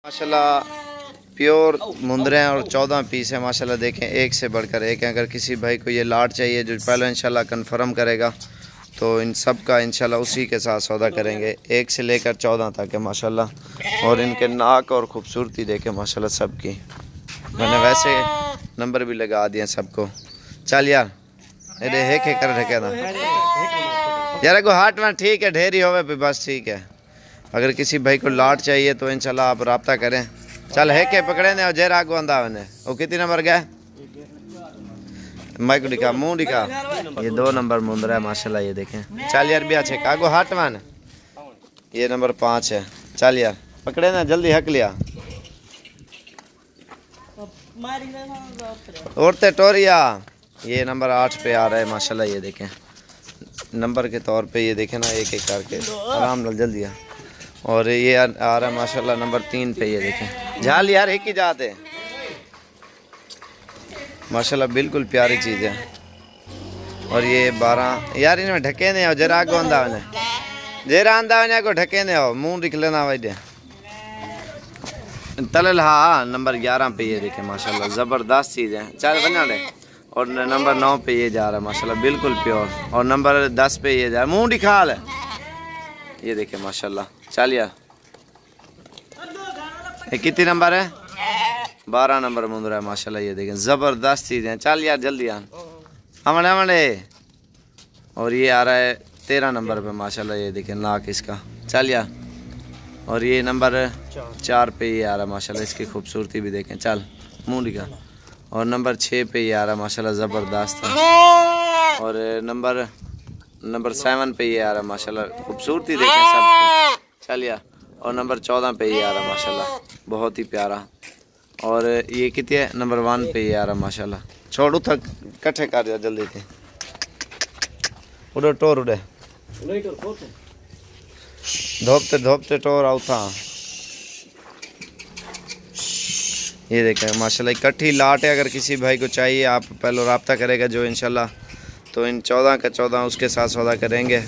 माशाल्लाह प्योर मुंदरे हैं और 14 पीस है माशाल्लाह। देखें एक से बढ़कर एक है। अगर किसी भाई को ये लाट चाहिए जो पहले इंशाल्लाह कंफर्म करेगा तो इन सब का इंशाल्लाह उसी के साथ सौदा करेंगे। 1 से लेकर 14 तक है माशाल्लाह। और इनके नाक और खूबसूरती देखें माशाल्लाह सबकी। मैंने वैसे नंबर भी लगा दिए सबको। चल यार अरे हे कर ढके ना यार को हाट में ठीक है ढेरी होवे पे बस ठीक है। अगर किसी भाई को लाट चाहिए तो इंशाल्लाह आप रब्ता करें। चल है के पकड़े ने और जेर आगो आंदा मैंने वो कितनी नंबर गया माइक दिखा मुंह दिखा। ये 2 नंबर मुंदरा है माशाल्लाह। ये देखें चल यार भी अच्छे कागो हाट में ये नंबर 5 है। चल यार पकड़े ना जल्दी हक लिया औरते टोरिया। ये नंबर 8 पे आ रहा है माशाल्लाह। ये देखें नंबर के तौर पे ये देखें ना एक एक करके आराम ਨਾਲ जल्दी आ। और ये आ रहा है माशाल्लाह नंबर 3 पे। ये देखें झाल यार एक ही जात है माशाल्लाह बिल्कुल प्यारी चीज़ है। और ये 12 यार इनमें ढके नहीं हो जरा आगो आंदा वने जरा आंदा वने को ढके नहीं हो मुंह दिख लेना वैसे तलल। हाँ नंबर 11 पे ये देखें माशाल्लाह ज़बरदस्त चीज़ है। चल बना ले। और नंबर 9 पे ये जा रहा है माशाल्लाह बिल्कुल प्योर। और नंबर 10 पे ये जा रहा है मुँह दिखा ले। ये देखें माशाल्लाह। चल यार ये कितनी नंबर है 12 नंबर मुंदरा है माशाल्लाह। ये देखें ज़बरदस्त चीज़ें हैं। चल यार जल्दी आ हमने हमने। और ये आ रहा है 13 नंबर पे माशाल्लाह। ये देखें नाक इसका। चल यार और ये नंबर 4 पे ये आ रहा है माशाल्लाह। इसकी खूबसूरती भी देखें। चल मुँह दिखा। और नंबर 6 पे ये आ रहा है माशाल्लाह ज़बरदस्त है। और नंबर 7 पे ये आ रहा है माशाल्लाह खूबसूरती देखें सब। चल यार और नंबर 14 पे ये आ रहा है माशाल्लाह बहुत ही प्यारा। और ये कितने है नंबर 1 पे ये आ रहा है माशाल्लाह। छोड़ू थक कट्ठे कर दिया जल्दी थे उड़ो टोर उड़े धोपते धोपते टोर आउ था। ये देखें माशाल्लाह इकट्ठी लाट है। अगर किसी भाई को चाहिए आप पहले रब्ता करेगा जो इंशाल्लाह तो इन 14 का 14 उसके साथ सौदा करेंगे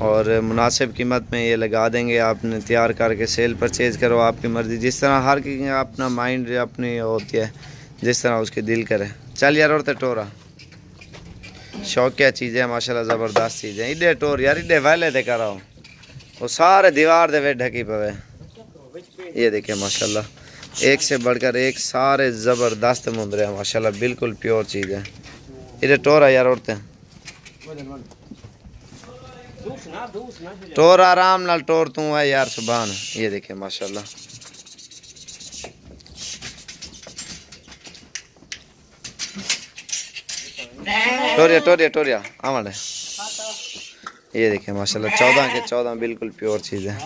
और मुनासिब कीमत में ये लगा देंगे। आपने तैयार करके सेल परचेज़ करो आपकी मर्ज़ी जिस तरह हर की अपना माइंड अपनी होती है जिस तरह उसके दिल करे। चल यार और तो टोरा शौकिया चीज़ें माशाल्लाह ज़बरदस्त चीज़ें। इडे टोर यार इडे वैले दे कर आओ वो सारे दीवार दे वे ढकी पवे। ये देखें माशाल्लाह एक से बढ़कर एक सारे ज़बरदस्त मुंदरे हैं माशाल्लाह बिल्कुल प्योर चीज़ है। इधर टोरा यार औरतें टोर आराम नाल टोर तू है यार सुभान। ये देखे माशाल्लाह टोरिया टोरिया टोरिया आवाले। ये देखे माशाल्लाह 14 के 14 बिल्कुल प्योर चीज़ है।